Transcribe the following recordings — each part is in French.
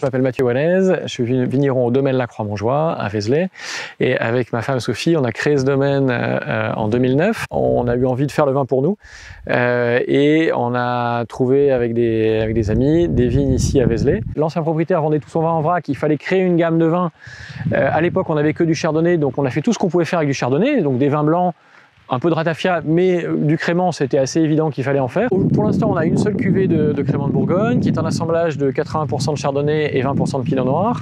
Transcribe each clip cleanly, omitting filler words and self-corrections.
Je m'appelle Mathieu Wallez, je suis vigneron au domaine La Croix-Montjoie à Vézelay et avec ma femme Sophie, on a créé ce domaine en 2009. On a eu envie de faire le vin pour nous et on a trouvé avec des amis des vignes ici à Vézelay. L'ancien propriétaire vendait tout son vin en vrac, il fallait créer une gamme de vins. À l'époque, on n'avait que du chardonnay, donc on a fait tout ce qu'on pouvait faire avec du chardonnay, donc des vins blancs, un peu de ratafia, mais du crément, c'était assez évident qu'il fallait en faire. Pour l'instant, on a une seule cuvée de crément de Bourgogne, qui est un assemblage de 80% de chardonnay et 20% de pinot noir.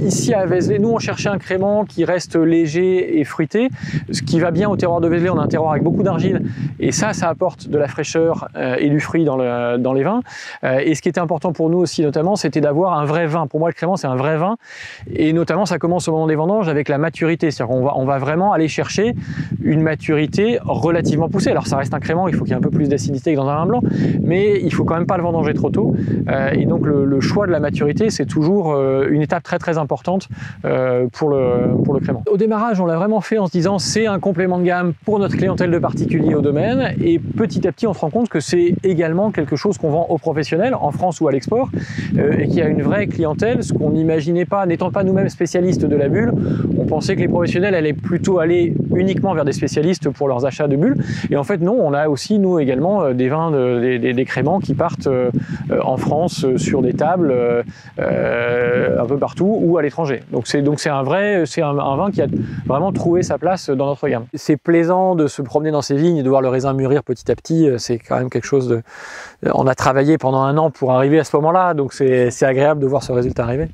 Ici à Vézelay, nous, on cherchait un crément qui reste léger et fruité, ce qui va bien au terroir de Vézelay. On a un terroir avec beaucoup d'argile, et ça apporte de la fraîcheur et du fruit dans les vins. Et ce qui était important pour nous aussi, notamment, c'était d'avoir un vrai vin. Pour moi, le crément, c'est un vrai vin, et notamment, ça commence au moment des vendanges avec la maturité. C'est-à-dire qu'on va vraiment aller chercher une maturité relativement poussée. Alors ça reste un crément, il faut qu'il y ait un peu plus d'acidité que dans un vin blanc, mais il faut quand même pas le vendanger trop tôt. Et donc le choix de la maturité, c'est toujours une étape très importante pour le crément. Au démarrage, on l'a vraiment fait en se disant c'est un complément de gamme pour notre clientèle de particuliers au domaine, et petit à petit on se rend compte que c'est également quelque chose qu'on vend aux professionnels en France ou à l'export, et qu'il y a une vraie clientèle, ce qu'on n'imaginait pas, n'étant pas nous-mêmes spécialistes de la bulle. On pensait que les professionnels allaient plutôt aller uniquement vers des spécialistes pour leurs achats de bulles, et en fait non, on a aussi nous également des vins, des créments qui partent en France sur des tables un peu partout ou à l'étranger. Donc c'est un vin qui a vraiment trouvé sa place dans notre gamme. C'est plaisant de se promener dans ces vignes et de voir le raisin mûrir petit à petit. C'est quand même quelque chose de... On a travaillé pendant un an pour arriver à ce moment-là, donc c'est agréable de voir ce résultat arriver.